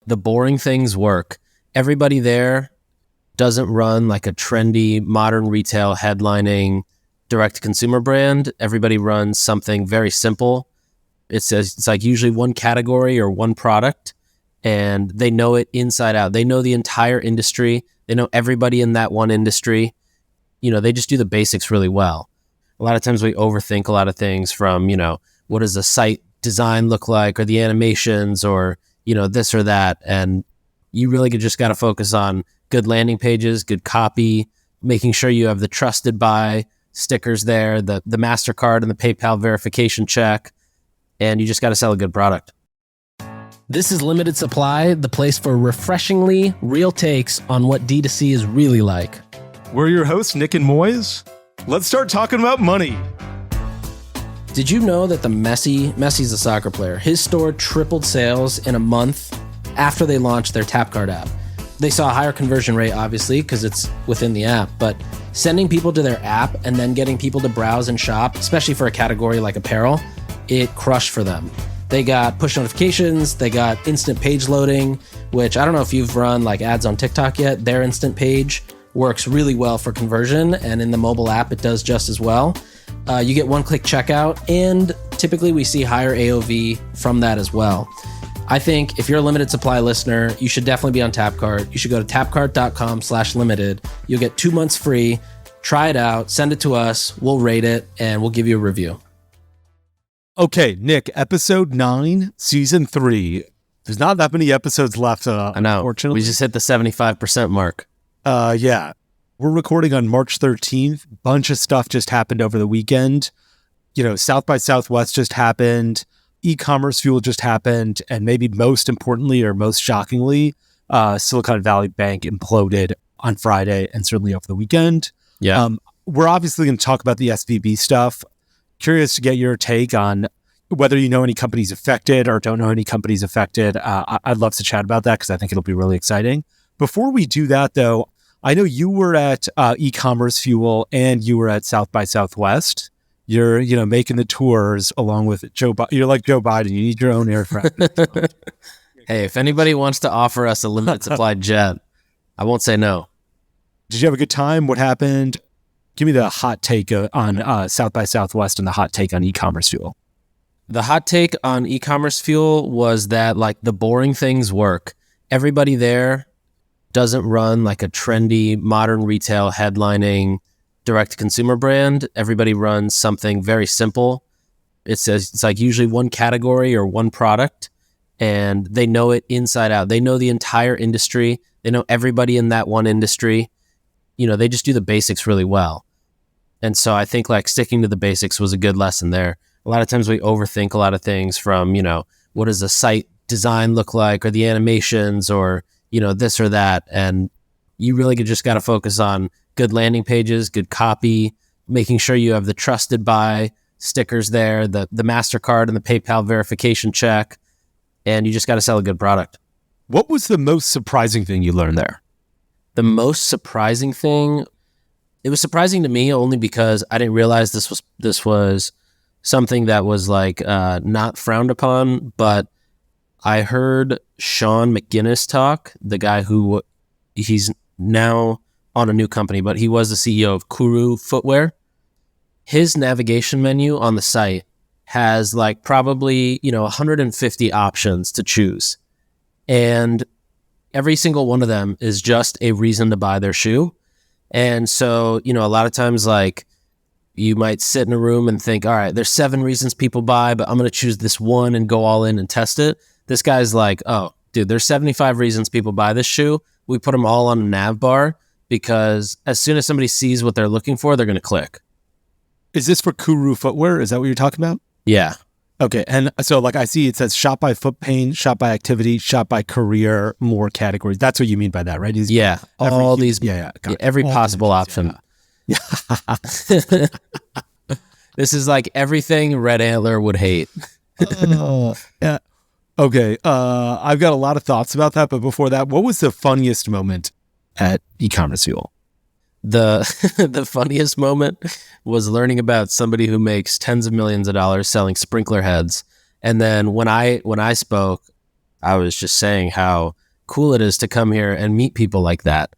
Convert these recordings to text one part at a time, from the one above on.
the boring things work. Everybody there doesn't run like a trendy modern retail headlining direct consumer brand. Everybody runs something very simple. It's like usually one category or one product, and they know it inside out. They know the entire industry. They know everybody in that one industry. They just do the basics really well. A lot of times we overthink a lot of things from, what does the site design look like, or the animations, or, this or that. And you really just got to focus on good landing pages, good copy, making sure you have the trusted by stickers there, the MasterCard and the PayPal verification check, and you just got to sell a good product. This is Limited Supply, the place for refreshingly real takes on what D2C is really like. We're your hosts, Nik and Moiz. Let's start talking about money. Did you know that Messi's a soccer player, his store tripled sales in a month after they launched their Tapcart app? They saw a higher conversion rate, obviously, because it's within the app, but sending people to their app and then getting people to browse and shop, especially for a category like apparel, it crushed for them. They got push notifications, they got instant page loading, which I don't know if you've run like ads on TikTok yet. Their instant page works really well for conversion, and in the mobile app, it does just as well. You get one-click checkout, and typically we see higher AOV from that as well. I think if you're a Limited Supply listener, you should definitely be on Tapcart. You should go to tapcart.com/limited. You'll get 2 months free. Try it out, send it to us, we'll rate it, and we'll give you a review. Okay, Nik, episode 9, season 3. There's not that many episodes left, I know. Unfortunately. We just hit the 75% mark. Yeah. We're recording on March 13th. Bunch of stuff just happened over the weekend. South by Southwest just happened. E-commerce Fuel just happened. And maybe most importantly, or most shockingly, Silicon Valley Bank imploded on Friday and certainly over the weekend. Yeah. We're obviously going to talk about the SVB stuff. Curious to get your take on whether you know any companies affected or don't know any companies affected. I'd love to chat about that because I think it'll be really exciting. Before we do that, though, I know you were at E-commerce Fuel and you were at South by Southwest. You're, making the tours along with Joe Biden. You're like Joe Biden. You need your own aircraft. Hey, if anybody wants to offer us a limited supply jet, I won't say no. Did you have a good time? What happened? Give me the hot take on South by Southwest and the hot take on E-commerce Fuel. The hot take on E-commerce Fuel was that like the boring things work. Everybody there doesn't run like a trendy modern retail headlining direct consumer brand. Everybody runs something very simple. It's like usually one category or one product, and they know it inside out. They know the entire industry. They know everybody in that one industry. They just do the basics really well. And so I think like sticking to the basics was a good lesson there. A lot of times we overthink a lot of things from, what does the site design look like, or the animations, or, this or that. And you really just got to focus on good landing pages, good copy, making sure you have the trusted by stickers there, the MasterCard and the PayPal verification check, and you just got to sell a good product. What was the most surprising thing you learned there? The most surprising thing, it was surprising to me only because I didn't realize this was something that was like not frowned upon, but I heard Sean McGinnis talk, the guy who he's now on a new company, but he was the CEO of Kuru Footwear. His navigation menu on the site has like probably, 150 options to choose. And every single one of them is just a reason to buy their shoe. And so, a lot of times like you might sit in a room and think, all right, there's 7 reasons people buy, but I'm going to choose this one and go all in and test it. This guy's like, oh, dude, there's 75 reasons people buy this shoe. We put them all on a nav bar because as soon as somebody sees what they're looking for, they're going to click. Is this for Kuru Footwear? Is that what you're talking about? Yeah. Okay. And so like I see it says shop by foot pain, shop by activity, shop by career, more categories. That's what you mean by that, right? Yeah. Every possible option. Yeah. This is like everything Red Antler would hate. Yeah. Okay. I've got a lot of thoughts about that. But before that, what was the funniest moment at E-commerce Fuel? The funniest moment was learning about somebody who makes tens of millions of dollars selling sprinkler heads. And then when I spoke, I was just saying how cool it is to come here and meet people like that.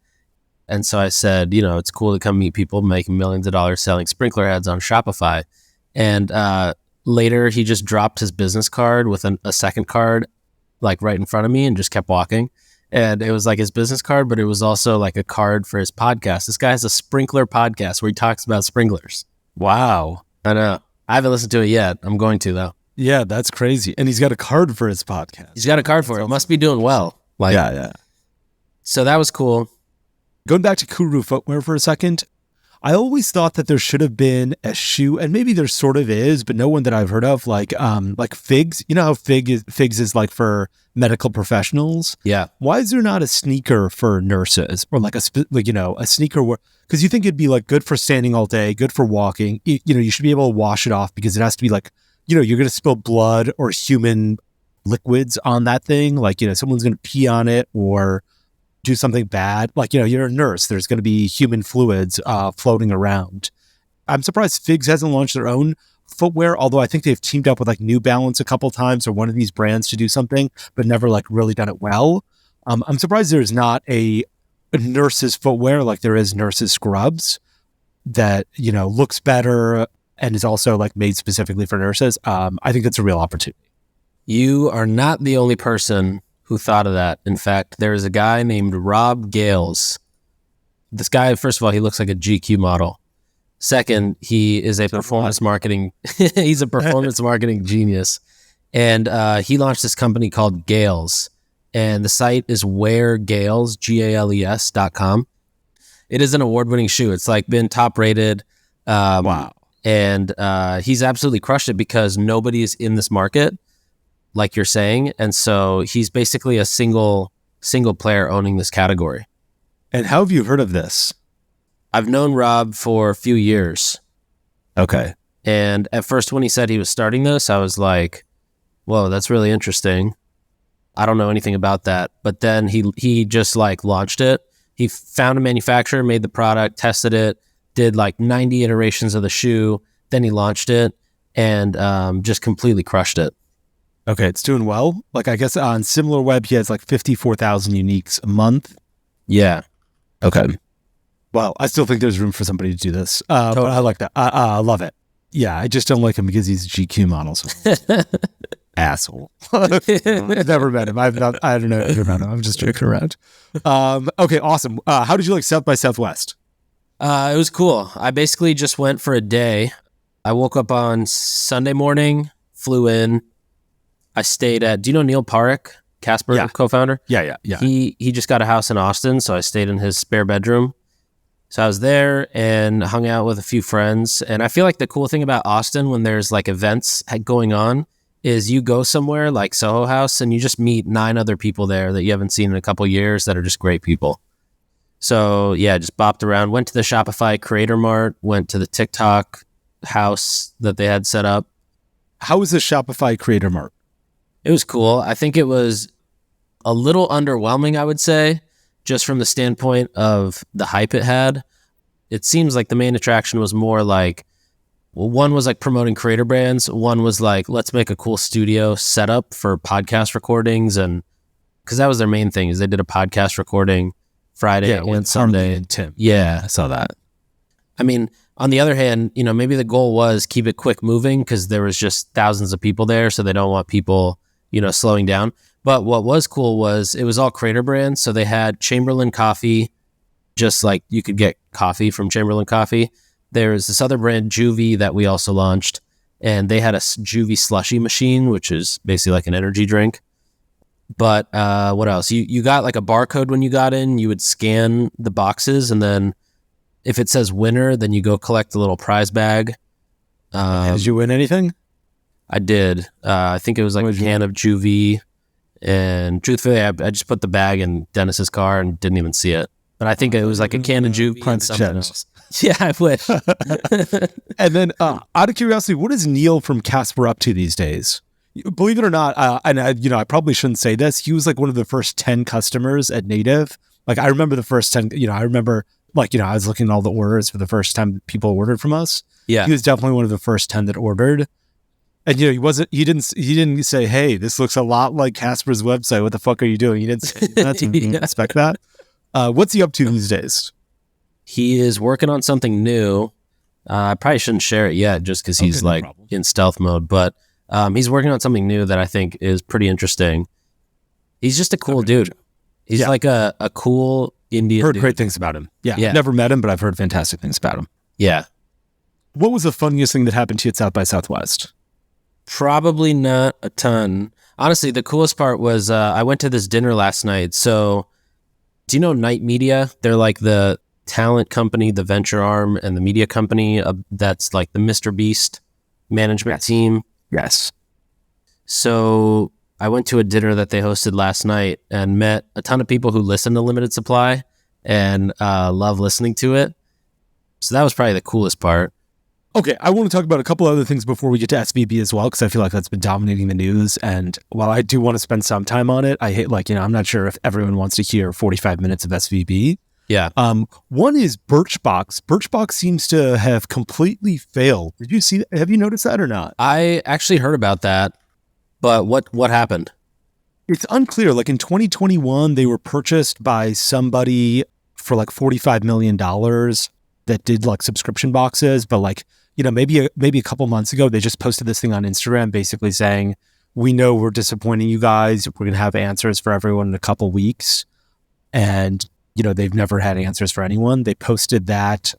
And so I said, it's cool to come meet people making millions of dollars selling sprinkler heads on Shopify. And later he just dropped his business card with a second card like right in front of me and just kept walking. And it was like his business card, but it was also like a card for his podcast. This guy has a sprinkler podcast where he talks about sprinklers. Wow. I know. I haven't listened to it yet. I'm going to, though. Yeah, that's crazy. And he's got a card for his podcast. He's got a card for it. Must be doing well. Yeah. So that was cool. Going back to Kuru footwear for a second, I always thought that there should have been a shoe, and maybe there sort of is, but no one that I've heard of, like Figs. You know how Figs is like for medical professionals? Yeah. Why is there not a sneaker for nurses, or like a sneaker where, because you think it'd be like good for standing all day, good for walking. You should be able to wash it off because it has to be like, you're going to spill blood or human liquids on that thing. Like, someone's going to pee on it or do something bad. Like, you're a nurse. There's going to be human fluids floating around. I'm surprised Figs hasn't launched their own footwear, although I think they've teamed up with like New Balance a couple times or one of these brands to do something, but never like really done it well. I'm surprised there's not a nurse's footwear like there is nurse's scrubs that, looks better and is also like made specifically for nurses. I think that's a real opportunity. You are not the only person who thought of that. In fact, there is a guy named Rob Gales. This guy, first of all, he looks like a GQ model. Second, he is a performance marketing. He's a performance marketing genius, and he launched this company called Gales, and the site is weargales, GALES.com. It is an award-winning shoe. It's like been top rated. Wow. And he's absolutely crushed it because nobody is in this market, like you're saying. And so he's basically a single player owning this category. And how have you heard of this? I've known Rob for a few years. Okay. And at first when he said he was starting this, I was like, whoa, that's really interesting. I don't know anything about that. But then he just like launched it. He found a manufacturer, made the product, tested it, did like 90 iterations of the shoe. Then he launched it and just completely crushed it. Okay, it's doing well. Like, I guess on SimilarWeb, he has like 54,000 uniques a month. Yeah. Okay. Well, I still think there's room for somebody to do this. Totally. But I like that. I love it. Yeah, I just don't like him because he's a GQ model. So. Asshole. I've never met him. I don't know. Never met him. I'm just joking around. Okay, awesome. How did you like South by Southwest? It was cool. I basically just went for a day. I woke up on Sunday morning, flew in. I stayed at, do you know Neil Parekh, Casper co-founder? Yeah. He just got a house in Austin, so I stayed in his spare bedroom. So I was there and hung out with a few friends. And I feel like the cool thing about Austin when there's like events going on is you go somewhere like Soho House and you just meet 9 other people there that you haven't seen in a couple years that are just great people. So yeah, just bopped around, went to the Shopify Creator Mart, went to the TikTok house that they had set up. How was the Shopify Creator Mart? It was cool. I think it was a little underwhelming, I would say, just from the standpoint of the hype it had. It seems like the main attraction was more like, well, one was like promoting creator brands. One was like, let's make a cool studio setup for podcast recordings. And because that was their main thing, is they did a podcast recording Friday and Sunday. And Tim. Yeah. I saw that. I mean, on the other hand, maybe the goal was keep it quick moving because there was just thousands of people there. So they don't want people, slowing down. But what was cool was it was all creator brands. So they had Chamberlain Coffee, just like you could get coffee from Chamberlain Coffee. There's this other brand, Juvie, that we also launched. And they had a Juvie slushy machine, which is basically like an energy drink. But what else? You got like a barcode when you got in. You would scan the boxes. And then if it says winner, then you go collect a little prize bag. Did you win anything? I did. I think it was like a can of Juvie. And truthfully, I just put the bag in Dennis's car and didn't even see it. But I think it was like a can of Juvie and something else. Yeah, I wish. And then out of curiosity, what is Neil from Casper up to these days? Believe it or not, I probably shouldn't say this. He was like one of the first 10 customers at Native. Like I remember the first 10, I remember I was looking at all the orders for the first time people ordered from us. Yeah. He was definitely one of the first 10 that ordered. And he didn't say, "Hey, this looks a lot like Casper's website. What the fuck are you doing?" He didn't say that. You didn't expect that. What's he up to these days? He is working on something new. I probably shouldn't share it yet just because he's in stealth mode, but he's working on something new that I think is pretty interesting. He's just a cool dude. He's like a cool Indian Heard dude. great things about him. Yeah. Never met him, but I've heard fantastic things about him. Yeah. What was the funniest thing that happened to you at South by Southwest? Probably not a ton. Honestly, the coolest part was I went to this dinner last night. So do you know Night Media? They're like the talent company, the venture arm, and the media company that's like the Mr. Beast management team. Yes. So I went to a dinner that they hosted last night and met a ton of people who listen to Limited Supply and love listening to it. So that was probably the coolest part. Okay, I want to talk about a couple other things before we get to SVB as well, because I feel like that's been dominating the news. And while I do want to spend some time on it, I hate, I'm not sure if everyone wants to hear 45 minutes of SVB. Yeah. One is Birchbox. Birchbox seems to have completely failed. Did you see that? Have you noticed that or not? I actually heard about that, but what happened? It's unclear. Like in 2021, they were purchased by somebody for like $45 million that did like subscription boxes, but maybe a couple months ago, they just posted this thing on Instagram basically saying, "We know we're disappointing you guys. We're going to have answers for everyone in a couple weeks." And, they've never had answers for anyone. They posted that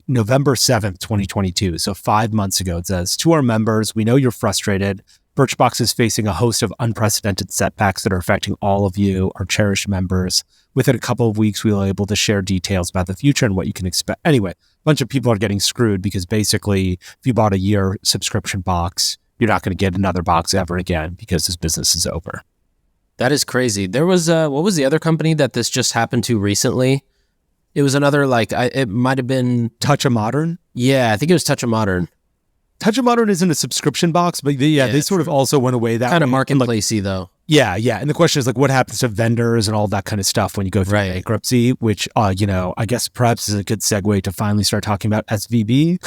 November 7th, 2022. So 5 months ago. It says, "To our members, we know you're frustrated. Birchbox is facing a host of unprecedented setbacks that are affecting all of you, our cherished members. Within a couple of weeks, we will be able to share details about the future and what you can expect." Anyway, a bunch of people are getting screwed because basically, if you bought a year subscription box, you're not going to get another box ever again because this business is over. That is crazy. There was, what was the other company that this just happened to recently? It was another, it might have been... Touch of Modern? Yeah, I think it was Touch of Modern. Touch of Modern isn't a subscription box, but they sort of also went away that kind of marketplacey though. Yeah. And the question is what happens to vendors and all that kind of stuff when you go through bankruptcy, which, I guess perhaps is a good segue to finally start talking about SVB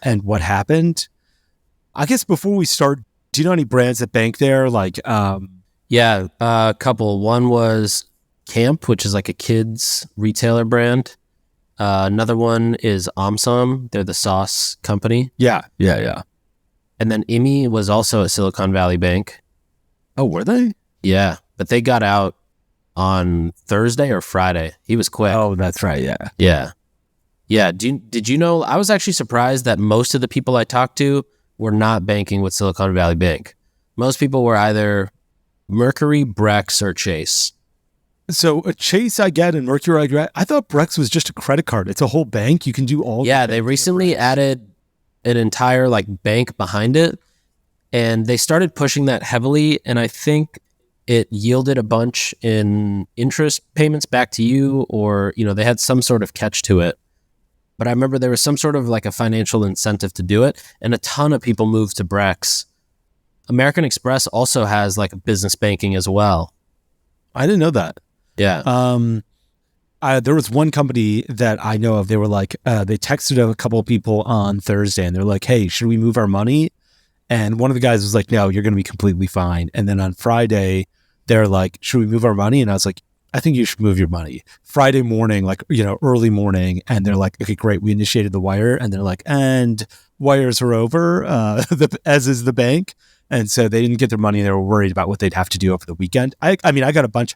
and what happened. I guess before we start, do you know any brands that bank there? Yeah, a couple. One was Camp, which is like a kids retailer brand. Another one is Omsom. They're the sauce company. Yeah. And then IMI was also at Silicon Valley Bank. Oh, were they? Yeah, but they got out on Thursday or Friday. He was quick. Oh, that's right. Yeah. Did you know? I was actually surprised that most of the people I talked to were not banking with Silicon Valley Bank. Most people were either Mercury, Brex, or Chase. So a Chase I get and Mercury I get. I thought Brex was just a credit card. It's a whole bank. You can do all. Yeah, they recently added an entire bank behind it, and they started pushing that heavily. And I think it yielded a bunch in interest payments back to you, or they had some sort of catch to it. But I remember there was some sort of a financial incentive to do it, and a ton of people moved to Brex. American Express also has business banking as well. I didn't know that. Yeah. There was one company that I know of. They were they texted a couple of people on Thursday and they're like, "Hey, should we move our money?" And one of the guys was like, "No, you're going to be completely fine." And then on Friday, they're like, "Should we move our money?" And I was like, "I think you should move your money." Friday morning, early morning. And they're like, "Okay, great. We initiated the wire." And they're like, "And wires are over, as is the bank." And so they didn't get their money. They were worried about what they'd have to do over the weekend. I got a bunch,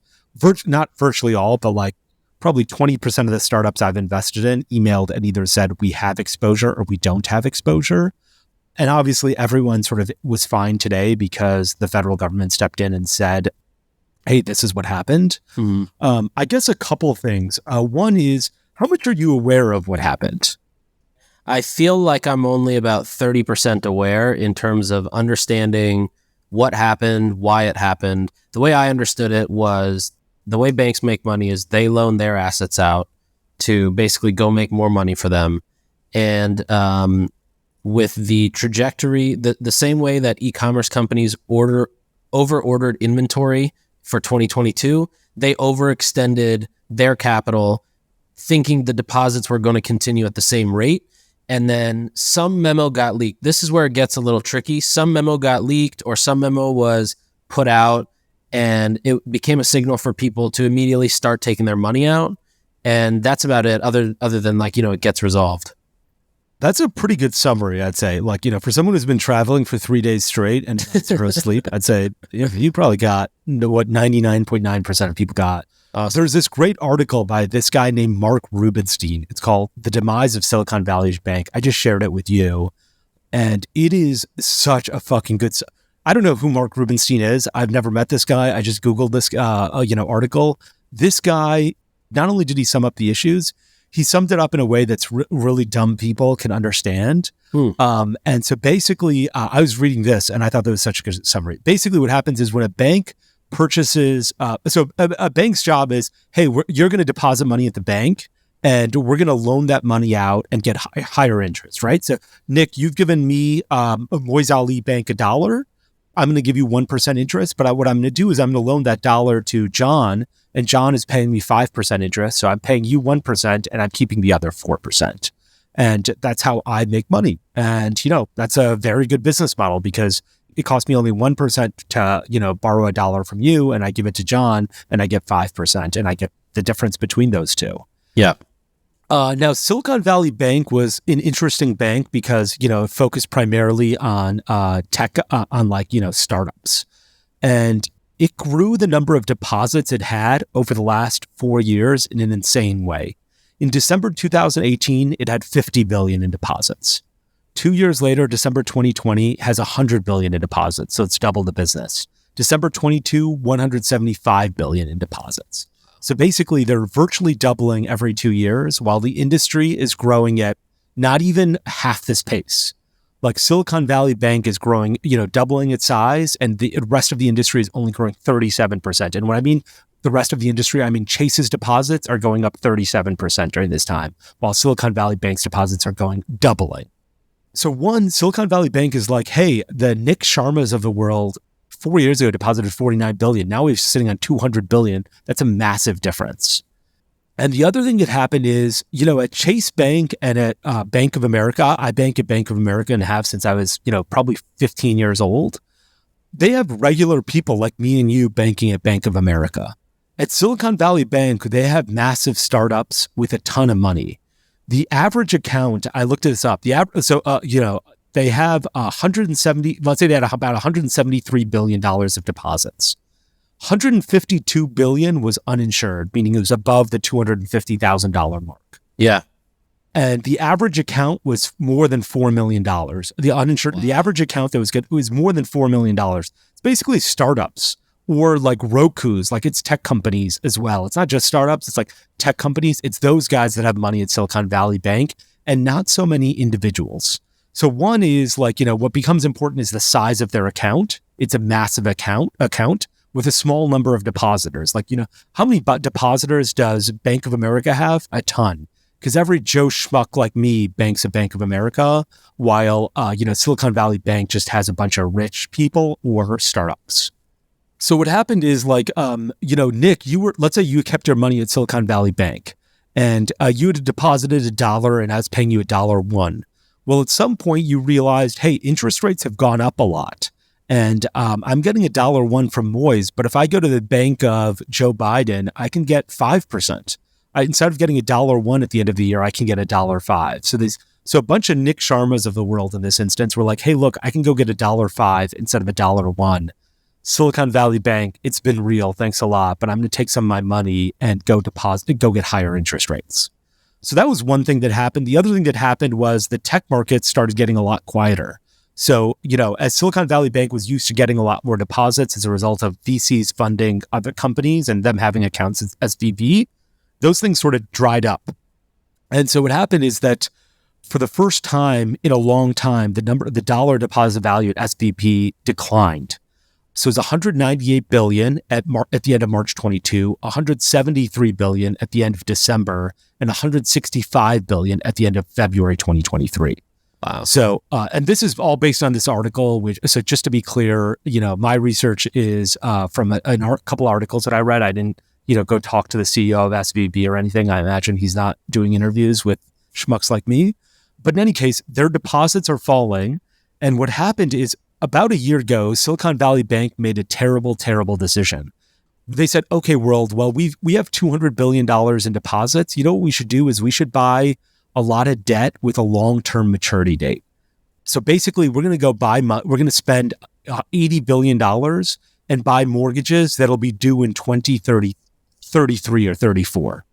not virtually all, but probably 20% of the startups I've invested in emailed and either said we have exposure or we don't have exposure. And obviously everyone sort of was fine today because the federal government stepped in and said, "Hey, this is what happened." Mm-hmm. I guess a couple of things. One is, how much are you aware of what happened? I feel like I'm only about 30% aware in terms of understanding what happened, why it happened. The way I understood it was the way banks make money is they loan their assets out to basically go make more money for them. And with the trajectory, the same way that e-commerce companies over-ordered inventory for 2022, they overextended their capital thinking the deposits were going to continue at the same rate. and then some memo got leaked. This is where it gets a little tricky. Some memo got leaked, or some memo was put out, and it became a signal for people to immediately start taking their money out. And that's about it, other than like, it gets resolved. That's a pretty good summary, I'd say. Like, for someone who's been traveling for 3 days straight and zero sleep, I'd say you probably got what 99.9% of people got. There's this great article by this guy named Mark Rubenstein. It's called The Demise of Silicon Valley Bank. I just shared it with you. And it is such a fucking good... I don't know who Mark Rubenstein is. I've never met this guy. I just Googled this article. This guy, not only did he sum up the issues, he summed it up in a way that's really dumb people can understand. And so basically, I was reading this and I thought that was such a good summary. Basically, what happens is when a bank purchases, a bank's job is, hey, you're going to deposit money at the bank and we're going to loan that money out and get higher interest, right? So Nick, you've given me Moiz Ali Bank $1. I'm going to give you 1% interest, but what I'm going to do is I'm going to loan that $1 to John, and John is paying me 5% interest. So I'm paying you 1% and I'm keeping the other 4%. And that's how I make money. And, that's a very good business model because it costs me only 1% to, borrow $1 from you, and I give it to John and I get 5%, and I get the difference between those two. Yeah. Now, Silicon Valley Bank was an interesting bank because, it focused primarily on tech, on startups. And it grew the number of deposits it had over the last 4 years in an insane way. In December 2018, it had 50 billion in deposits. 2 years later, December 2020 has 100 billion in deposits. So it's double the business. December 22, 175 billion in deposits. So basically, they're virtually doubling every 2 years while the industry is growing at not even half this pace. Like Silicon Valley Bank is growing, doubling its size, and the rest of the industry is only growing 37%. And when I mean the rest of the industry, I mean Chase's deposits are going up 37% during this time, while Silicon Valley Bank's deposits are doubling. So Silicon Valley Bank is like, hey, the Nik Sharmas of the world 4 years ago deposited 49 billion. Now we're sitting on 200 billion. That's a massive difference. And the other thing that happened is, at Chase Bank and at Bank of America, I bank at Bank of America and have since I was, probably 15 years old. They have regular people like me and you banking at Bank of America. At Silicon Valley Bank, they have massive startups with a ton of money. The average account, I looked this up, they have 170, let's say they had about $173 billion of deposits. 152 billion was uninsured, meaning it was above the $250,000 mark. Yeah. And the average account was more than $4 million. The uninsured, the average account that was good, it was more than $4 million. It's basically startups or like Roku's, like it's tech companies as well. It's not just startups, it's like tech companies. It's those guys that have money at Silicon Valley Bank and not so many individuals. So one is like, what becomes important is the size of their account. It's a massive account with a small number of depositors. Like, how many depositors does Bank of America have? A ton. Because every Joe Schmuck like me banks at Bank of America, while, Silicon Valley Bank just has a bunch of rich people or startups. So what happened is like, Nick, let's say you kept your money at Silicon Valley Bank and you had deposited $1 and I was paying you $1.01. Well, at some point you realized, hey, interest rates have gone up a lot. And I'm getting $1.01 from Moiz, but if I go to the bank of Joe Biden, I can get 5%. Instead of getting $1.01 at the end of the year, I can get $1.05. So a bunch of Nik Sharmas of the world in this instance were like, hey, look, I can go get $1.05 instead of $1.01. Silicon Valley Bank, it's been real, thanks a lot, but I'm going to take some of my money and go get higher interest rates. So that was one thing that happened. The other thing that happened was the tech market started getting a lot quieter. So, as Silicon Valley Bank was used to getting a lot more deposits as a result of VCs funding other companies and them having accounts as SVB, those things sort of dried up. And so what happened is that for the first time in a long time, the dollar deposit value at SVB declined. So it was 198 billion at the end of March 22, 173 billion at the end of December, and 165 billion at the end of February 2023. Wow. So, and this is all based on this article, so just to be clear, my research is from a couple articles that I read. I didn't, go talk to the CEO of SVB or anything. I imagine he's not doing interviews with schmucks like me. But in any case, their deposits are falling. And what happened is about a year ago, Silicon Valley Bank made a terrible, terrible decision. They said, okay, world, well, we have $200 billion in deposits. You know what we should do is we should buy a lot of debt with a long-term maturity date. So basically, we're going to we're going to spend $80 billion and buy mortgages that'll be due in 2030, 33 or 34.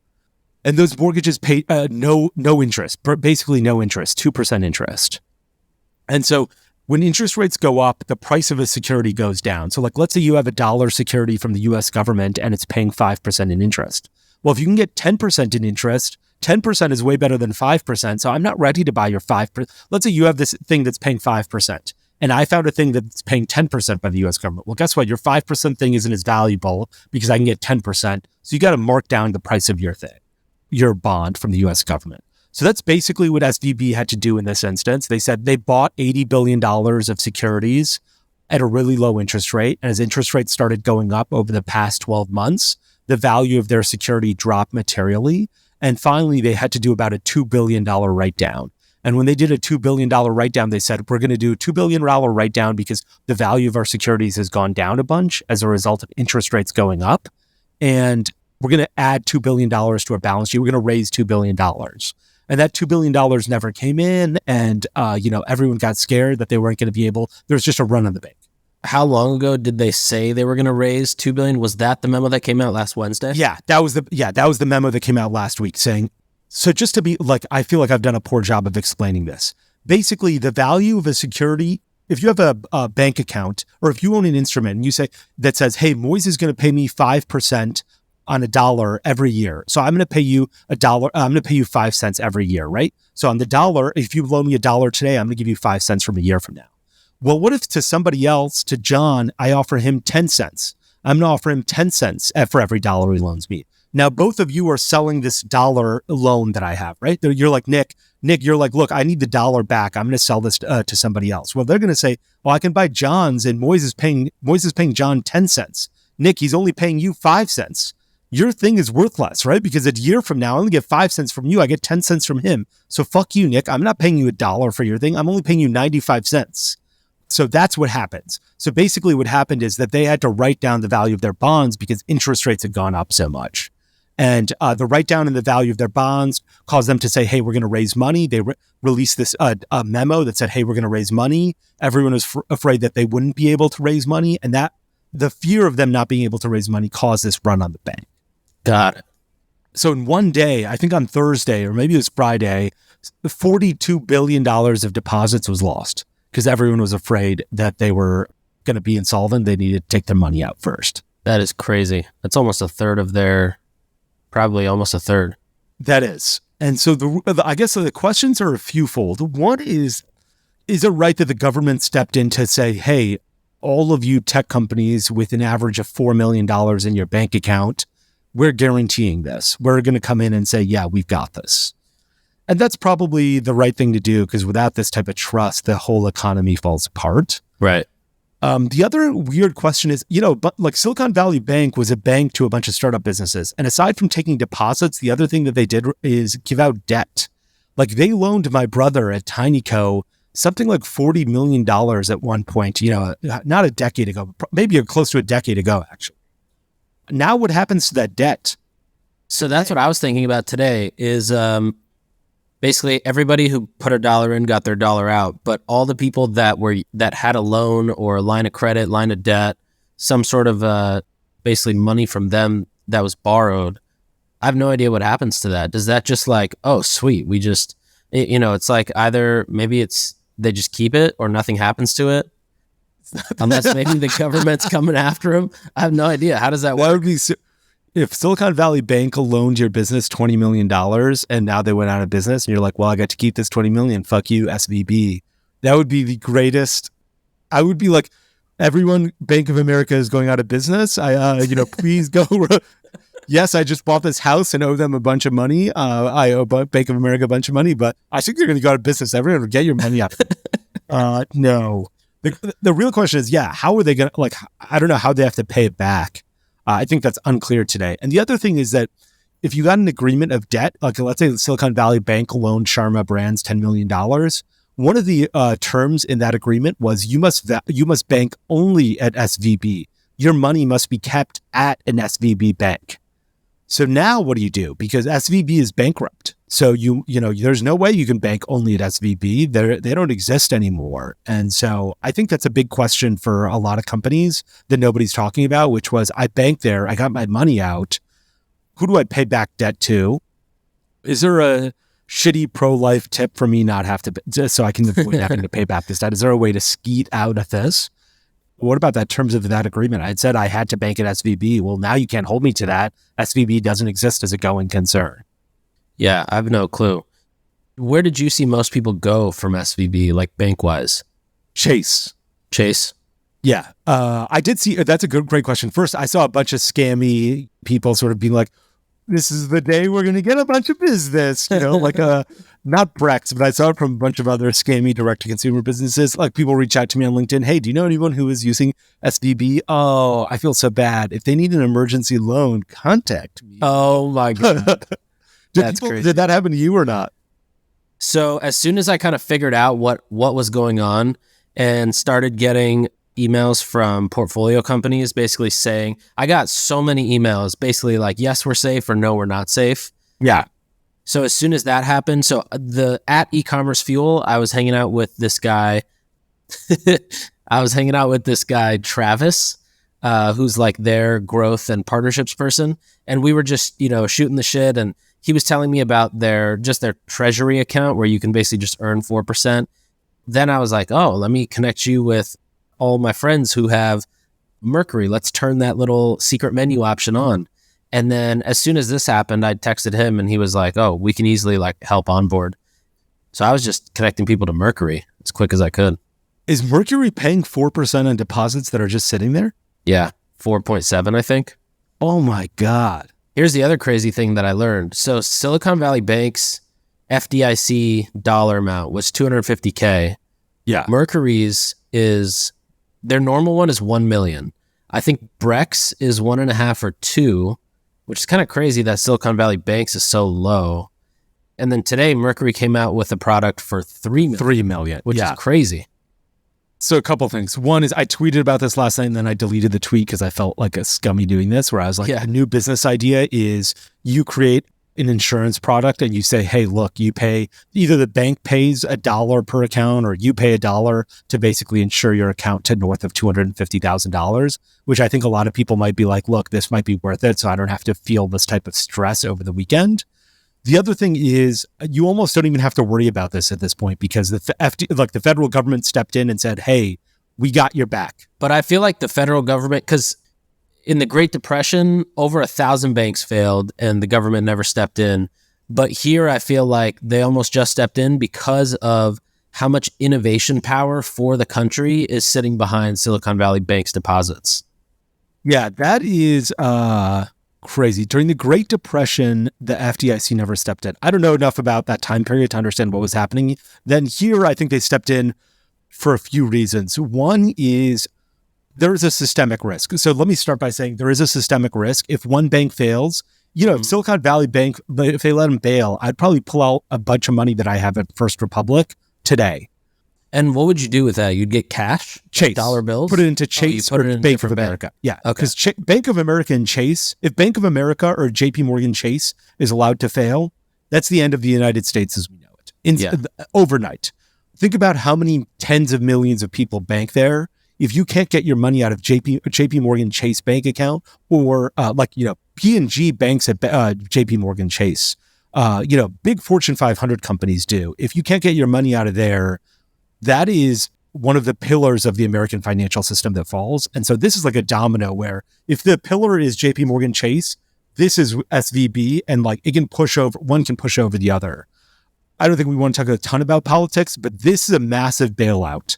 And those mortgages pay no interest, basically no interest, 2% interest. And so when interest rates go up, the price of a security goes down. So like, let's say you have a dollar security from the US government and it's paying 5% in interest. Well, if you can get 10% in interest, 10% is way better than 5%. So I'm not ready to buy your 5%. Let's say you have this thing that's paying 5%. And I found a thing that's paying 10% by the US government. Well, guess what? Your 5% thing isn't as valuable because I can get 10%. So you got to mark down the price of your thing, your bond from the US government. So that's basically what SVB had to do in this instance. They said they bought $80 billion of securities at a really low interest rate. And as interest rates started going up over the past 12 months, the value of their security dropped materially. And finally, they had to do about a $2 billion write-down. And when they did a $2 billion write-down, they said, we're going to do a $2 billion write-down because the value of our securities has gone down a bunch as a result of interest rates going up. And we're going to add $2 billion to our balance sheet. We're going to raise $2 billion. And that $2 billion never came in. And, everyone got scared that they weren't going to be able, there was just a run on the bank. How long ago did they say they were going to raise $2 billion? Was that the memo that came out last Wednesday? Yeah, that was the memo that came out last week saying, so just to be like, I feel like I've done a poor job of explaining this. Basically, the value of a security, if you have a bank account or if you own an instrument and you say that says, hey, Moiz is going to pay me 5% on $1 every year. So I'm going to pay you $1. I'm going to pay you 5 cents every year, right? So on the dollar, if you loan me $1 today, I'm going to give you 5 cents from a year from now. Well, what if to somebody else, to John, I offer him 10 cents? I'm going to offer him 10 cents for every $1 he loans me. Now, both of you are selling this $1 loan that I have, right? You're like, Nick, you're like, look, I need the $1 back. I'm going to sell this to somebody else. Well, they're going to say, well, I can buy John's and Moiz is paying John 10 cents. Nick, he's only paying you 5 cents. Your thing is worth less, right? Because a year from now, I only get 5 cents from you. I get 10 cents from him. So fuck you, Nick. I'm not paying you $1 for your thing. I'm only paying you 95 cents. So that's what happens. So basically what happened is that they had to write down the value of their bonds because interest rates had gone up so much. And the write down in the value of their bonds caused them to say, hey, we're going to raise money. They released this a memo that said, hey, we're going to raise money. Everyone was afraid that they wouldn't be able to raise money. And that the fear of them not being able to raise money caused this run on the bank. Got it. So in one day, I think on Thursday, or maybe it was Friday, $42 billion of deposits was lost because everyone was afraid that they were going to be insolvent. They needed to take their money out first. That is crazy. That's almost a third of their, probably almost a third. That is. And so I guess the questions are a fewfold. One is it right that the government stepped in to say, hey, all of you tech companies with an average of $4 million in your bank account, we're guaranteeing this. We're going to come in and say, yeah, we've got this. And that's probably the right thing to do because without this type of trust, the whole economy falls apart. Right. The other weird question is, but like Silicon Valley Bank was a bank to a bunch of startup businesses. And aside from taking deposits, the other thing that they did is give out debt. Like they loaned my brother at TinyCo something like $40 million at one point, not a decade ago, maybe close to a decade ago, actually. Now what happens to that debt? So that's what I was thinking about today is basically everybody who put $1 in got their $1 out, but all the people that had a loan or a line of credit, line of debt, some sort of basically money from them that was borrowed, I have no idea what happens to that. Does that just like, oh, sweet, we just, it's like either maybe they just keep it or nothing happens to it? Unless maybe the government's coming after them. I have no idea. How does that work? That would be if Silicon Valley Bank loaned your business $20 million and now they went out of business and you're like, well, I got to keep this $20 million. Fuck you, SVB. That would be the greatest. I would be like, everyone, Bank of America is going out of business. Please go. Yes, I just bought this house and owe them a bunch of money. I owe Bank of America a bunch of money, but I think they're going to go out of business. Everyone will get your money out. No. The real question is, how are they going to, I don't know how they have to pay it back. I think that's unclear today. And the other thing is that if you got an agreement of debt, like let's say the Silicon Valley Bank loaned Sharma Brands $10 million, one of the terms in that agreement was you must bank only at SVB. Your money must be kept at an SVB bank. So now what do you do? Because SVB is bankrupt. So you know, there's no way you can bank only at SVB. They don't exist anymore. And so I think that's a big question for a lot of companies that nobody's talking about, which was I banked there, I got my money out. Who do I pay back debt to? Is there a shitty pro-life tip for me not have to, just so I can avoid having to pay back this debt? Is there a way to skeet out of this? What about that terms of that agreement? I said I had to bank at SVB. Well, now you can't hold me to that. SVB doesn't exist as a going concern. Yeah, I have no clue. Where did you see most people go from SVB, like bank-wise? Chase. Yeah. I did see, that's a great question. First, I saw a bunch of scammy people sort of being like, this is the day we're going to get a bunch of business, you know, like not Brex, but I saw it from a bunch of other scammy direct-to-consumer businesses. Like people reach out to me on LinkedIn. Hey, do you know anyone who is using SVB? Oh, I feel so bad. If they need an emergency loan, contact me. Oh my God. That's crazy. Did that happen to you or not? So as soon as I kind of figured out what was going on and started getting emails from portfolio companies basically saying, I got so many emails basically like, yes, we're safe or no, we're not safe. Yeah. So as soon as that happened, so at e-commerce fuel, I was hanging out with this guy. Travis, who's like their growth and partnerships person. And we were just, you know, shooting the shit. And he was telling me about their treasury account where you can basically just earn 4%. Then I was like, oh, let me connect you with all my friends who have Mercury. Let's turn that little secret menu option on. And then as soon as this happened, I texted him and he was like, oh, we can easily like help onboard. So I was just connecting people to Mercury as quick as I could. Is Mercury paying 4% on deposits that are just sitting there? Yeah, 4.7, I think. Oh my God. Here's the other crazy thing that I learned. So Silicon Valley Bank's FDIC dollar amount was $250K. Yeah. Mercury's their normal one is 1 million. I think Brex is 1.5 or 2, which is kind of crazy that Silicon Valley Banks is so low. And then today Mercury came out with a product for 3 million. 3 million. Which is crazy. So a couple things. One is I tweeted about this last night and then I deleted the tweet because I felt like a scummy doing this, where I was like, a new business idea is you create an insurance product and you say, hey, look, you pay, either the bank pays $1 per account or you pay $1 to basically insure your account to north of $250,000, which I think a lot of people might be like, look, this might be worth it, so I don't have to feel this type of stress over the weekend. The other thing is you almost don't even have to worry about this at this point because the federal government stepped in and said, hey, we got your back. But I feel like the federal government, because in the Great Depression, over 1,000 banks failed and the government never stepped in. But here I feel like they almost just stepped in because of how much innovation power for the country is sitting behind Silicon Valley Bank's deposits. Yeah, that is crazy. During the Great Depression, the FDIC never stepped in. I don't know enough about that time period to understand what was happening. Then here, I think they stepped in for a few reasons. One is there is a systemic risk. So let me start by saying there is a systemic risk. If one bank fails, if Silicon Valley Bank, if they let them bail, I'd probably pull out a bunch of money that I have at First Republic today. And what would you do with that? You'd get cash? Chase. Dollar bills? Put it into Chase or Bank of America. Yeah. Because Bank of America and Chase, if Bank of America or JP Morgan Chase is allowed to fail, that's the end of the United States as we know it. Overnight. Think about how many tens of millions of people bank there. If you can't get your money out of JP Morgan Chase bank account or P&G banks at JP Morgan Chase, big Fortune 500 companies do. If you can't get your money out of there, that is one of the pillars of the American financial system that falls. And so this is like a domino where if the pillar is JP Morgan Chase, this is SVB, and one can push over the other. I don't think we want to talk a ton about politics, but this is a massive bailout.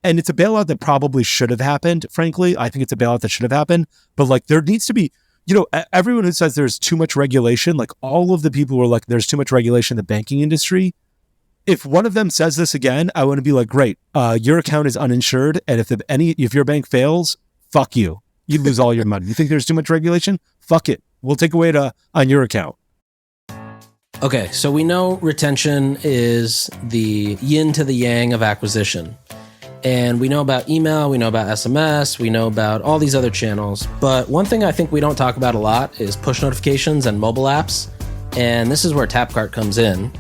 And it's a bailout that probably should have happened, frankly. I think it's a bailout that should have happened. But there needs to be, everyone who says there's too much regulation, all of the people who are like, there's too much regulation in the banking industry. If one of them says this again, I want to be like, great, your account is uninsured. And if your bank fails, fuck you. You lose all your money. You think there's too much regulation? fuck it. We'll take away it on your account. Okay, so we know retention is the yin to the yang of acquisition. And we know about email, we know about SMS, we know about all these other channels. But one thing I think we don't talk about a lot is push notifications and mobile apps. And this is where Tapcart comes in.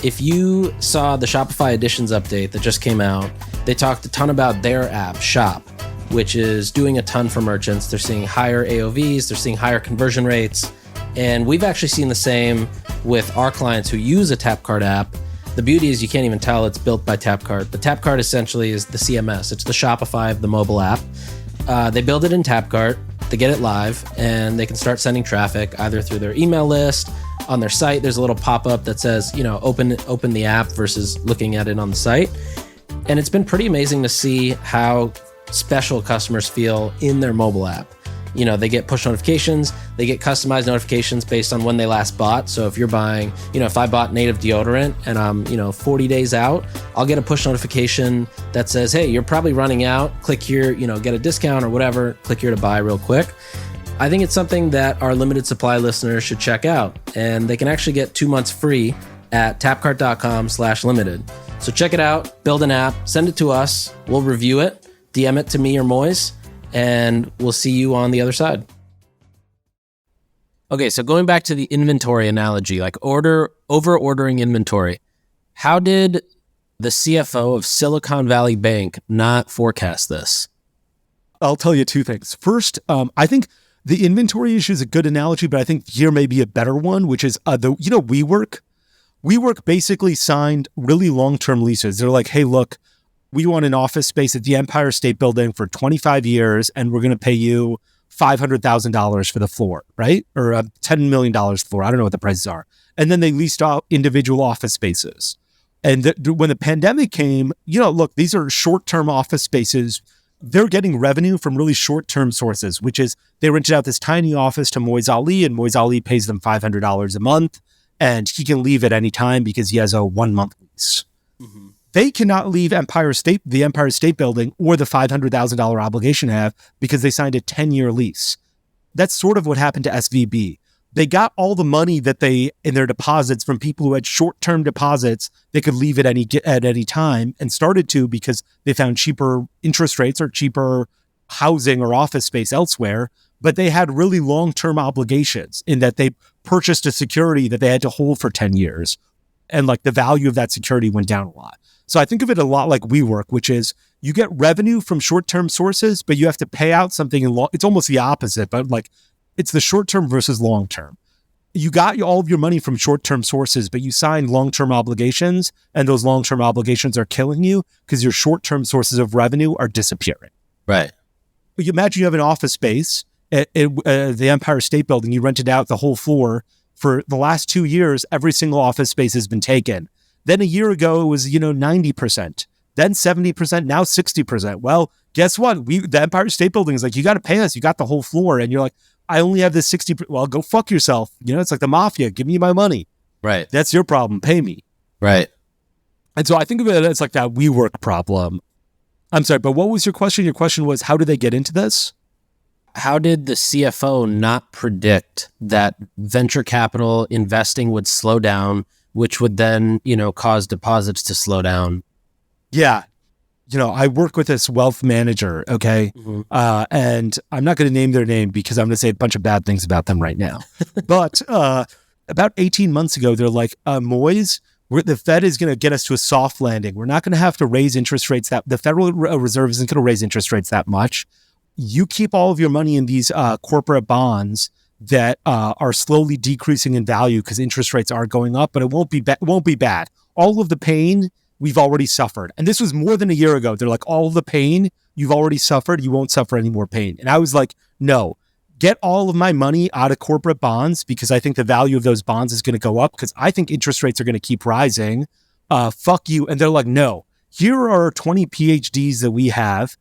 If you saw the Shopify Editions update that just came out, they talked a ton about their app, Shop, which is doing a ton for merchants. They're seeing higher AOVs, they're seeing higher conversion rates. And we've actually seen the same with our clients who use a Tapcart app. The beauty is you can't even tell it's built by Tapcart. But Tapcart essentially is the CMS. It's the Shopify of the mobile app. They build it in Tapcart, they get it live, and they can start sending traffic either through their email list. On their site, there's a little pop-up that says, open the app versus looking at it on the site. And it's been pretty amazing to see how special customers feel in their mobile app. They get push notifications, they get customized notifications based on when they last bought. So if you're buying, if I bought native deodorant and I'm, 40 days out, I'll get a push notification that says, hey, you're probably running out. Click here, get a discount or whatever. Click here to buy real quick. I think it's something that our limited supply listeners should check out. And they can actually get 2 months free at tapcart.com/limited. So check it out, build an app, send it to us. We'll review it, DM it to me or Moiz, and we'll see you on the other side. Okay, so going back to the inventory analogy, like over-ordering inventory, how did the CFO of Silicon Valley Bank not forecast this? I'll tell you two things. First, I think the inventory issue is a good analogy, but I think here may be a better one, which is WeWork. WeWork basically signed really long-term leases. They're like, hey, look, we want an office space at the Empire State Building for 25 years, and we're going to pay you $500,000 for the floor, right? Or $10 million floor. I don't know what the prices are. And then they leased out individual office spaces. And when the pandemic came, look, these are short-term office spaces. They're getting revenue from really short-term sources, which is they rented out this tiny office to Moiz Ali, and Moiz Ali pays them $500 a month, and he can leave at any time because he has a 1-month lease. Mm-hmm. They cannot leave the Empire State Building or the $500,000 obligation have because they signed a 10-year lease. That's sort of what happened to SVB. They got all the money that they in their deposits from people who had short-term deposits they could leave at any time, and started to because they found cheaper interest rates or cheaper housing or office space elsewhere. But they had really long-term obligations in that they purchased a security that they had to hold for 10 years. And like the value of that security went down a lot. So I think of it a lot like WeWork, which is you get revenue from short-term sources, but you have to pay out something it's almost the opposite, but like it's the short-term versus long-term. You got all of your money from short-term sources, but you signed long-term obligations, and those long-term obligations are killing you because your short-term sources of revenue are disappearing. Right. You imagine you have an office space at the Empire State Building. You rented out the whole floor. For the last 2 years, every single office space has been taken. Then a year ago, it was, 90%, then 70%, now 60%. Well, guess what? The Empire State Building is like, you got to pay us. You got the whole floor. And you're like, I only have this 60%. Well, go fuck yourself. It's like the mafia. Give me my money. Right. That's your problem. Pay me. Right. And so I think of it as like that WeWork problem. I'm sorry, but what was your question? Your question was, how did they get into this? How did the CFO not predict that venture capital investing would slow down, which would then, cause deposits to slow down? Yeah. I work with this wealth manager, okay? Mm-hmm. And I'm not going to name their name because I'm going to say a bunch of bad things about them right now. But about 18 months ago, they're like, Moiz, the Fed is going to get us to a soft landing. We're not going to have to raise interest rates. The Federal Reserve isn't going to raise interest rates that much. You keep all of your money in these corporate bonds that are slowly decreasing in value because interest rates are going up, but it won't be bad. All of the pain we've already suffered. And this was more than a year ago. They're like, all of the pain you've already suffered, you won't suffer any more pain. And I was like, no, get all of my money out of corporate bonds because I think the value of those bonds is going to go up because I think interest rates are going to keep rising. Fuck you. And they're like, no, here are 20 PhDs that we have.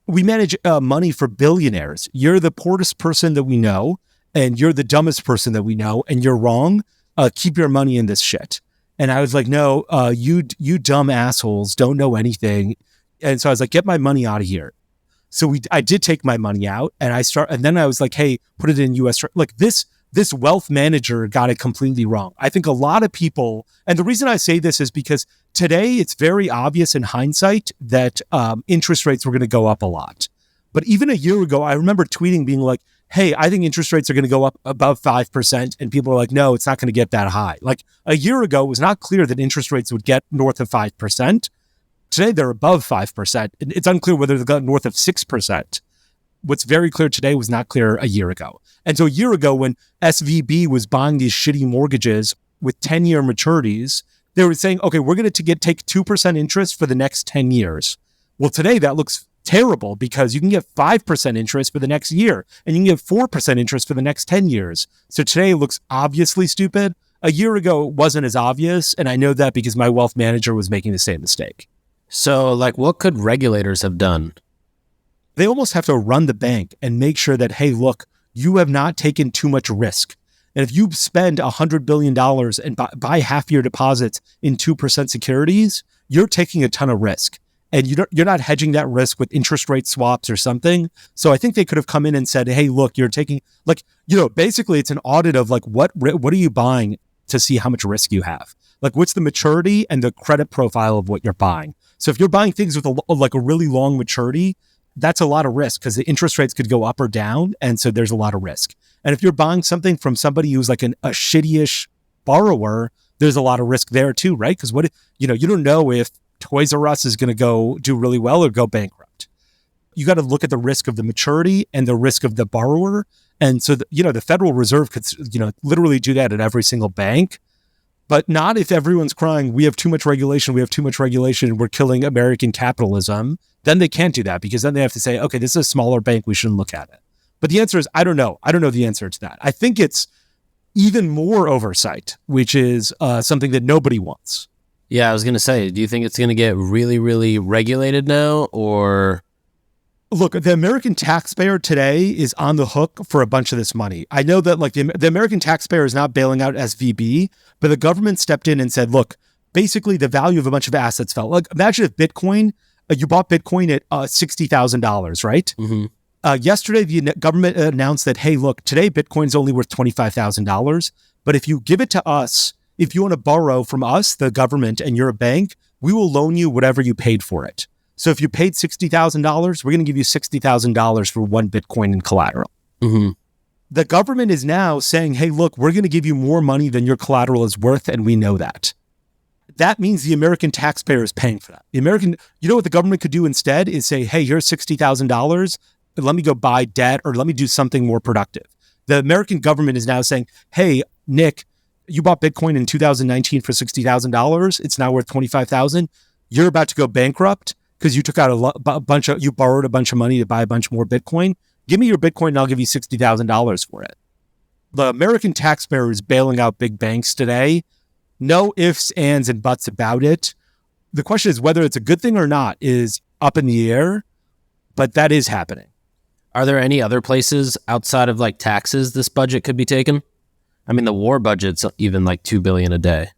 We manage money for billionaires. You're the poorest person that we know, and you're the dumbest person that we know, and you're wrong. Keep your money in this shit. And I was like, no, you dumb assholes don't know anything. And so I was like, get my money out of here. I did take my money out and then I was like, hey, put it in US. Like this wealth manager got it completely wrong. I think a lot of people, and the reason I say this is because today it's very obvious in hindsight that interest rates were going to go up a lot. But even a year ago, I remember tweeting being like, hey, I think interest rates are going to go up above 5%. And people are like, no, it's not going to get that high. Like a year ago, it was not clear that interest rates would get north of 5%. Today, they're above 5%. It's unclear whether they got north of 6%. What's very clear today was not clear a year ago. And so a year ago, when SVB was buying these shitty mortgages with 10-year maturities, they were saying, okay, we're going to take 2% interest for the next 10 years. Well, today that looks terrible because you can get 5% interest for the next year and you can get 4% interest for the next 10 years. So today it looks obviously stupid. A year ago, it wasn't as obvious. And I know that because my wealth manager was making the same mistake. So like what could regulators have done? They almost have to run the bank and make sure that, hey, look, you have not taken too much risk. And if you spend $100 billion and buy half your deposits in 2% securities, you're taking a ton of risk. And you're not hedging that risk with interest rate swaps or something. So I think they could have come in and said, hey, look, you're taking, like, basically it's an audit of like, what are you buying to see how much risk you have? Like, what's the maturity and the credit profile of what you're buying? So if you're buying things with a really long maturity, that's a lot of risk because the interest rates could go up or down. And so there's a lot of risk. And if you're buying something from somebody who's like a shitty-ish borrower, there's a lot of risk there too, right? Because you don't know if Toys R Us is going to go do really well or go bankrupt. You got to look at the risk of the maturity and the risk of the borrower. And so, the Federal Reserve could, literally do that at every single bank, but not if everyone's crying, we have too much regulation, and we're killing American capitalism. Then they can't do that because then they have to say, okay, this is a smaller bank, we shouldn't look at it. But the answer is, I don't know. I don't know the answer to that. I think it's even more oversight, which is something that nobody wants. Yeah, I was going to say, do you think it's going to get really, really regulated now or? Look, the American taxpayer today is on the hook for a bunch of this money. I know that like the American taxpayer is not bailing out SVB, but the government stepped in and said, look, basically the value of a bunch of assets fell. Like imagine if Bitcoin, you bought Bitcoin at $60,000, right? Mm-hmm. Yesterday, the government announced that, hey, look, today Bitcoin is only worth $25,000. But if you give it to us, if you want to borrow from us, the government, and you're a bank, we will loan you whatever you paid for it. So if you paid $60,000, we're going to give you $60,000 for one Bitcoin in collateral. Mm-hmm. The government is now saying, hey, look, we're going to give you more money than your collateral is worth, and we know that. That means the American taxpayer is paying for that. You know what the government could do instead is say, hey, here's $60,000. Let me go buy debt or let me do something more productive. The American government is now saying, hey, Nick, you bought Bitcoin in 2019 for $60,000. It's now worth $25,000. You're about to go bankrupt because you took out you borrowed a bunch of money to buy a bunch more Bitcoin. Give me your Bitcoin and I'll give you $60,000 for it. The American taxpayer is bailing out big banks today. No ifs, ands, and buts about it. The question is whether it's a good thing or not is up in the air, but that is happening. Are there any other places outside of like taxes this budget could be taken? I mean, the war budget's even like $2 billion a day.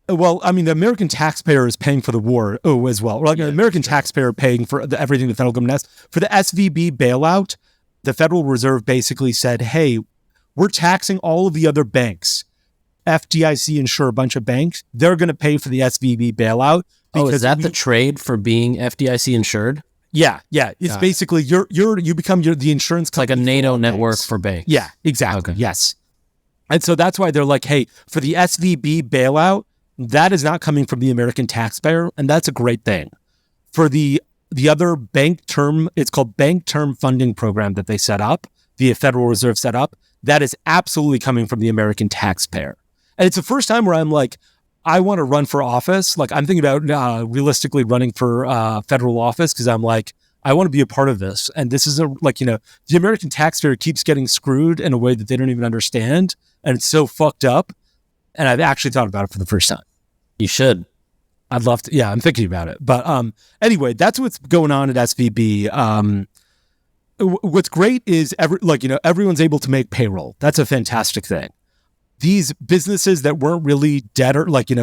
Well, I mean, the American taxpayer is paying for the war as well. Like the American taxpayer paying for everything the federal government has. For the SVB bailout, the Federal Reserve basically said, hey, we're taxing all of the other banks. FDIC insure a bunch of banks. They're going to pay for the SVB bailout. Is that the trade for being FDIC insured? Yeah. It's basically you become the insurance company. It's like a NATO network for banks. Yeah, exactly. Okay. Yes. And so that's why they're like, hey, for the SVB bailout, that is not coming from the American taxpayer, and that's a great thing. For the other bank term, it's called Bank Term Funding Program that they set up, the Federal Reserve set up, that is absolutely coming from the American taxpayer. And it's the first time where I'm like, I want to run for office. Like I'm thinking about realistically running for federal office because I'm like, I want to be a part of this. And this isn't like, the American taxpayer keeps getting screwed in a way that they don't even understand. And it's so fucked up. And I've actually thought about it for the first time. You should. I'd love to. Yeah, I'm thinking about it. But anyway, that's what's going on at SVB. What's great is everyone's able to make payroll. That's a fantastic thing. These businesses that weren't really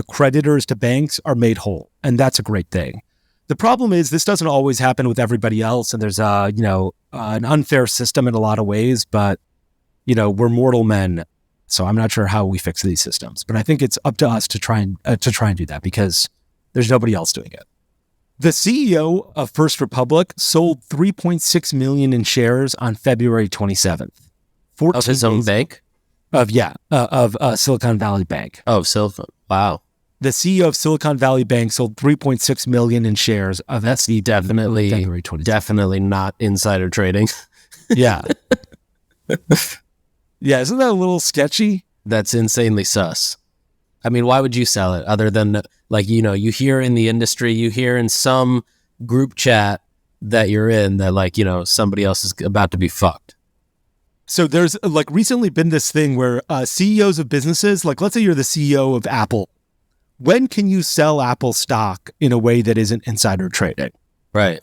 creditors to banks are made whole. And that's a great thing. The problem is this doesn't always happen with everybody else, and there's an unfair system in a lot of ways, but we're mortal men, so I'm not sure how we fix these systems. But I think it's up to us to try and do that because there's nobody else doing it. The CEO of First Republic sold 3.6 million in shares on February 27th. Of his own bank? Of Silicon Valley Bank. Oh, Silicon. Wow. The CEO of Silicon Valley Bank sold 3.6 million in shares of SVB. Definitely not insider trading. Yeah. Yeah, isn't that a little sketchy? That's insanely sus. I mean, why would you sell it other than you hear in the industry, you hear in some group chat that you're in that somebody else is about to be fucked. So there's recently been this thing where CEOs of businesses, let's say you're the CEO of Apple. When can you sell Apple stock in a way that isn't insider trading? Right.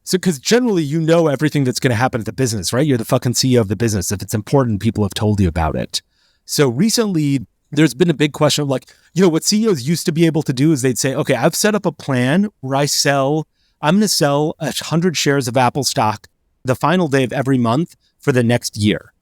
So, because generally everything that's going to happen at the business, right? You're the fucking CEO of the business. If it's important, people have told you about it. So recently, there's been a big question of what CEOs used to be able to do is they'd say, okay, I've set up a plan where I'm going to sell 100 shares of Apple stock the final day of every month for the next year.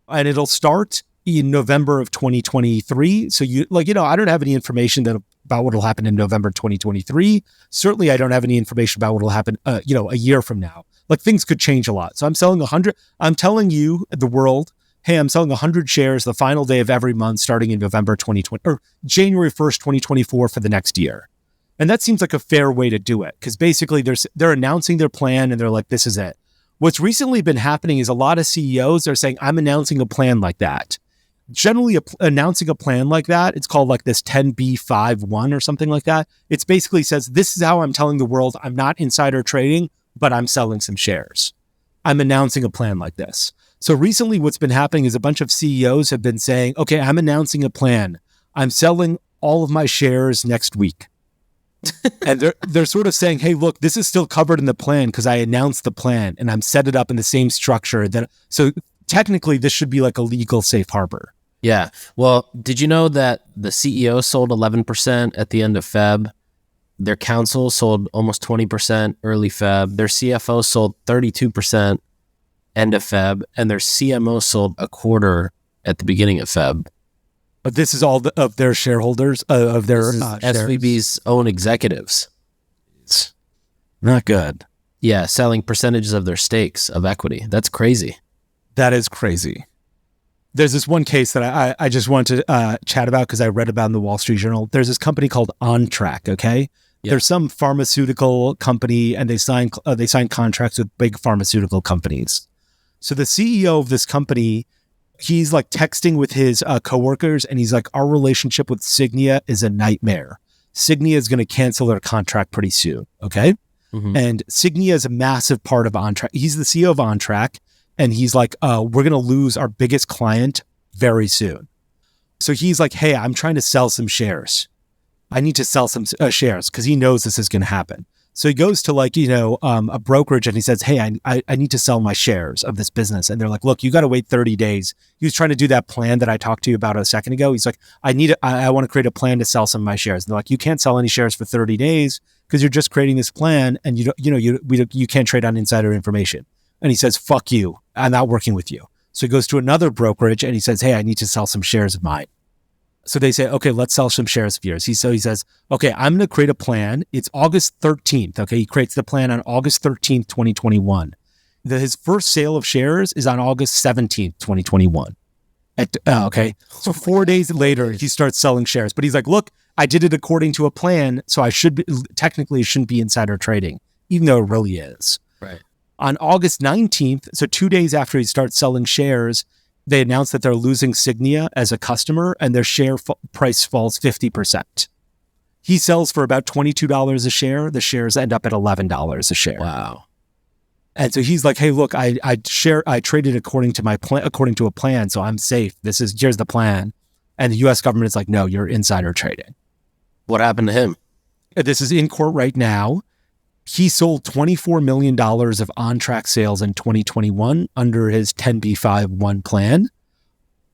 And it'll start in November of 2023. So I don't have any information about what will happen in November 2023. Certainly, I don't have any information about what will happen, a year from now. Things could change a lot. So I'm selling 100. I'm telling you, the world, hey, I'm selling 100 shares the final day of every month, starting in November 2020 or January 1st, 2024 for the next year. And that seems like a fair way to do it because basically they're announcing their plan and they're like, this is it. What's recently been happening is a lot of CEOs are saying, I'm announcing a plan like that. Generally, announcing a plan like that, it's called this 10b5-1 or something like that. It's basically says, this is how I'm telling the world I'm not insider trading, but I'm selling some shares. I'm announcing a plan like this. So recently what's been happening is a bunch of CEOs have been saying, okay, I'm announcing a plan. I'm selling all of my shares next week. And they're sort of saying, hey, look, this is still covered in the plan because I announced the plan and I'm set it up in the same structure. So technically this should be a legal safe harbor. Yeah. Well, did you know that the CEO sold 11% at the end of Feb? Their counsel sold almost 20% early Feb. Their CFO sold 32% end of Feb. And their CMO sold a quarter at the beginning of Feb. But this is all of their shareholders, of their SVB's own executives. It's not good. Yeah, selling percentages of their stakes of equity. That's crazy. That is crazy. There's this one case that I just wanted to chat about because I read about in the Wall Street Journal. There's this company called OnTrack, okay? Yeah. There's some pharmaceutical company and they sign contracts with big pharmaceutical companies. So the CEO of this company, he's texting with his coworkers and he's like, our relationship with Signia is a nightmare. Signia is going to cancel their contract pretty soon, okay? Mm-hmm. And Signia is a massive part of OnTrack. He's the CEO of OnTrack. And he's like, we're going to lose our biggest client very soon. So he's like, hey, I'm trying to sell some shares. I need to sell some shares because he knows this is going to happen. So he goes to a brokerage and he says, hey, I need to sell my shares of this business. And they're like, look, you got to wait 30 days. He was trying to do that plan that I talked to you about a second ago. He's like, I want to create a plan to sell some of my shares. And they're like, you can't sell any shares for 30 days because you're just creating this plan and you can't trade on insider information. And he says, fuck you. I'm not working with you. So he goes to another brokerage and he says, hey, I need to sell some shares of mine. So they say, okay, let's sell some shares of yours. So he says, okay, I'm going to create a plan. It's August 13th. Okay. He creates the plan on August 13th, 2021. His first sale of shares is on August 17th, 2021. Okay. So 4 days later, he starts selling shares, but he's like, look, I did it according to a plan. So it shouldn't be insider trading, even though it really is. Right. On August 19th, so 2 days after he starts selling shares, they announce that they're losing Signia as a customer and their share price falls 50%. He sells for about $22 a share. The shares end up at $11 a share. Wow. And so he's like, hey, look, I traded according to my plan, according to a plan. So I'm safe. Here's the plan. And the US government is like, no, you're insider trading. What happened to him? This is in court right now. He sold $24 million of OnTrack sales in 2021 under his 10b5-1 plan.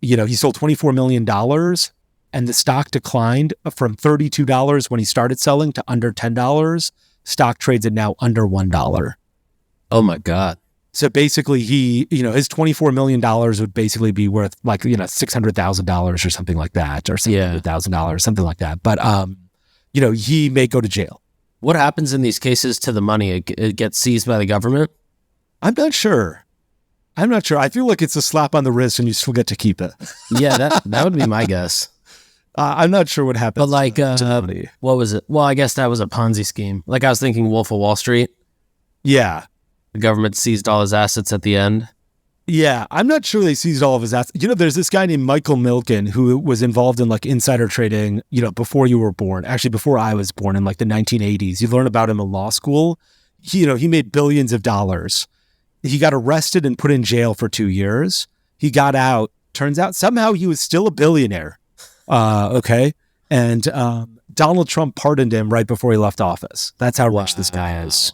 He sold $24 million and the stock declined from $32 when he started selling to under $10 Stock trades at now under $1. Oh my God. So basically his $24 million would basically be worth like, $600,000 or something like that, or $700,000, something like that. But, he may go to jail. What happens in these cases to the money? It gets seized by the government? I'm not sure. I feel like it's a slap on the wrist and you still get to keep it. Yeah, that would be my guess. I'm not sure what happened. But like, what was it? Well, I guess that was a Ponzi scheme. Like I was thinking Wolf of Wall Street. Yeah. The government seized all his assets at the end. Yeah, I'm not sure they seized all of his assets. There's this guy named Michael Milken who was involved in like insider trading, before you were born. Actually, before I was born in like the 1980s. You learn about him in law school. He made billions of dollars. He got arrested and put in jail for 2 years. He got out. Turns out somehow he was still a billionaire. Okay. And Donald Trump pardoned him right before he left office. That's how rich this guy is.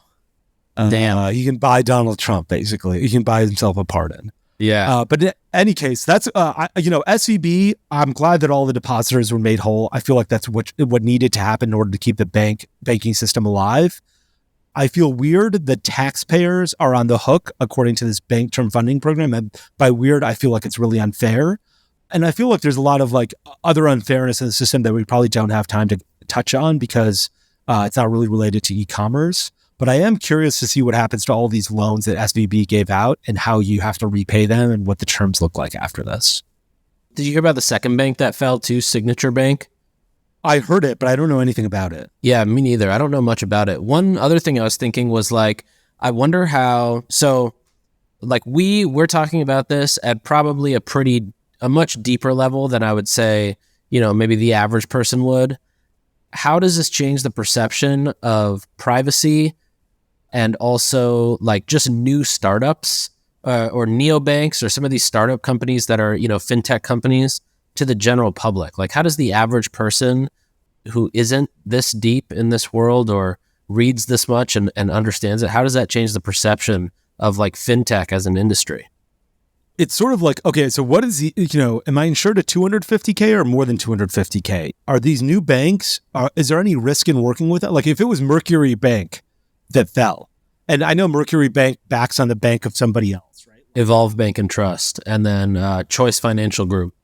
Damn. He can buy Donald Trump, basically. He can buy himself a pardon. Yeah. But in any case, that's, SVB, I'm glad that all the depositors were made whole. I feel like that's what needed to happen in order to keep the banking system alive. I feel weird that taxpayers are on the hook, according to this bank term funding program. And by weird, I feel like it's really unfair. And I feel like there's a lot of like other unfairness in the system that we probably don't have time to touch on because it's not really related to e-commerce. But I am curious to see what happens to all these loans that SVB gave out and how you have to repay them and what the terms look like after this. Did you hear about the second bank that fell too, Signature Bank? I heard it, but I don't know anything about it. Yeah, me neither. I don't know much about it. One other thing I was thinking was like, I wonder how, so like we're talking about this at probably a much deeper level than I would say, maybe the average person would. How does this change the perception of privacy and also like just new startups or neobanks or some of these startup companies that are, fintech companies to the general public? Like how does the average person who isn't this deep in this world or reads this much and understands it, how does that change the perception of like fintech as an industry? It's sort of like, okay, so what is am I insured at $250K or more than $250K? Are these new banks, is there any risk in working with it? Like if it was Mercury Bank that fell, and I know Mercury Bank backs on the bank of somebody else, right? Evolve Bank and Trust, and then Choice Financial Group.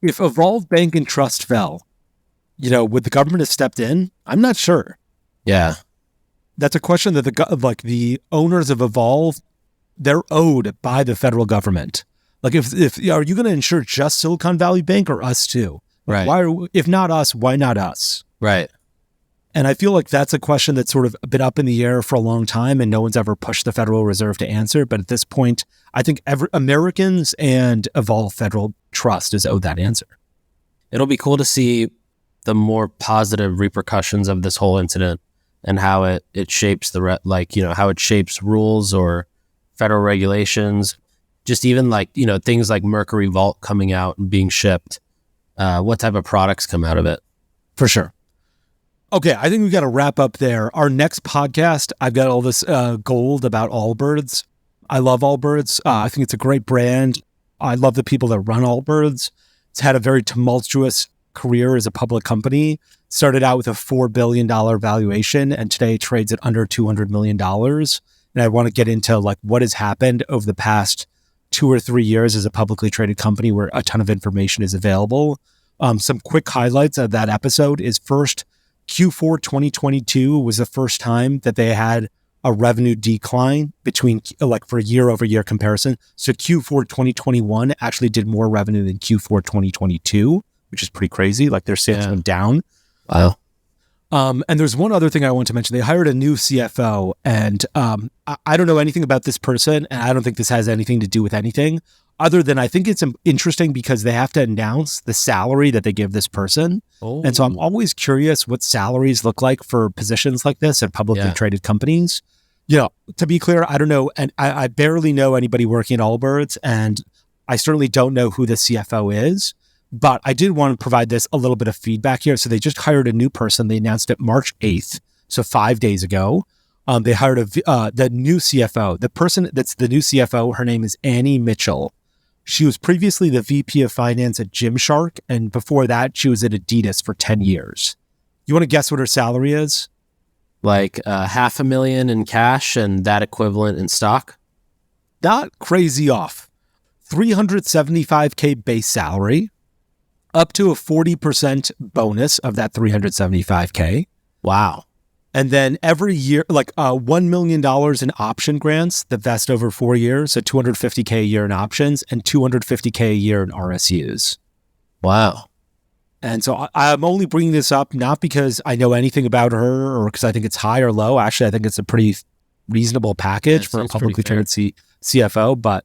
If Evolve Bank and Trust fell, would the government have stepped in? I'm not sure. Yeah. That's a question that the owners of Evolve, they're owed by the federal government. Like if are you going to insure just Silicon Valley Bank or us too? Like right. If not us, why not us? Right. And I feel like that's a question that's sort of been up in the air for a long time and no one's ever pushed the Federal Reserve to answer. But at this point, I think Americans and Evolve Federal Trust is owed that answer. It'll be cool to see the more positive repercussions of this whole incident and how it shapes how it shapes rules or federal regulations, just even things like Mercury Vault coming out and being shipped, what type of products come out of it. For sure. Okay, I think we got to wrap up there. Our next podcast, I've got all this gold about Allbirds. I love Allbirds. I think it's a great brand. I love the people that run Allbirds. It's had a very tumultuous career as a public company. Started out with a $4 billion valuation and today trades at under $200 million. And I want to get into what has happened over the past 2 or 3 years as a publicly traded company where a ton of information is available. Some quick highlights of that episode is first, Q4 2022 was the first time that they had a revenue decline between for a year-over-year comparison. So Q4 2021 actually did more revenue than Q4 2022, which is pretty crazy. Their sales went down. Wow. And there's one other thing I want to mention. They hired a new CFO, and I don't know anything about this person, and I don't think this has anything to do with anything other than I think it's interesting because they have to announce the salary that they give this person. Oh. And so I'm always curious what salaries look like for positions like this at publicly traded companies. To be clear, I don't know, and I barely know anybody working at Allbirds, and I certainly don't know who the CFO is. But I did want to provide this a little bit of feedback here. So they just hired a new person. They announced it March 8th, so 5 days ago. They hired the new CFO. The person that's the new CFO, her name is Annie Mitchell. She was previously the VP of Finance at Gymshark, and before that, she was at Adidas for 10 years. You want to guess what her salary is? like $500,000 in cash and that equivalent in stock. Not crazy off. $375K base salary, up to a 40% bonus of that $375K. Wow. And then every year, like $1 million in option grants that vest over 4 years, so $250K a year in options and $250K a year in RSUs. Wow. And so I'm only bringing this up not because I know anything about her or because I think it's high or low. Actually, I think it's a pretty reasonable package for a publicly traded CFO. But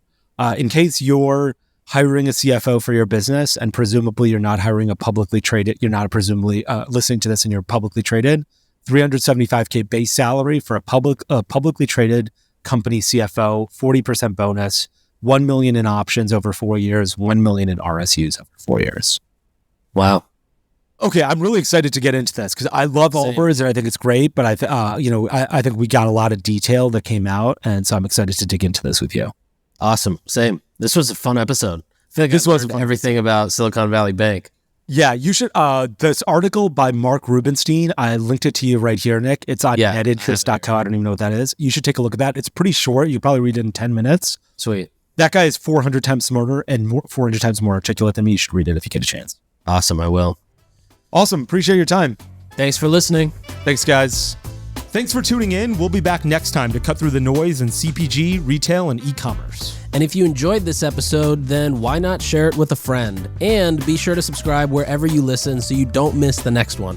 in case you're hiring a CFO for your business and presumably you're not hiring a publicly traded, you're not presumably listening to this and you're publicly traded, $375K base salary for a publicly traded company CFO, 40% bonus, $1 million in options over 4 years, $1 million in RSUs over 4 years. Wow. Okay, I'm really excited to get into this because I love Allbirds and I think it's great. But I think we got a lot of detail that came out, and so I'm excited to dig into this with you. Awesome. Same. This was a fun episode. I feel like this was everything about Silicon Valley Bank. Yeah, you should. This article by Mark Rubenstein, I linked it to you right here, Nick. It's on netinterest.co. I don't even know what that is. You should take a look at that. It's pretty short. You probably read it in 10 minutes. Sweet. That guy is 400 times smarter and 400 times more articulate than me. You should read it if you get a chance. Awesome. I will. Awesome. Appreciate your time. Thanks for listening. Thanks, guys. Thanks for tuning in. We'll be back next time to cut through the noise in CPG, retail, and e-commerce. And if you enjoyed this episode, then why not share it with a friend? And be sure to subscribe wherever you listen so you don't miss the next one.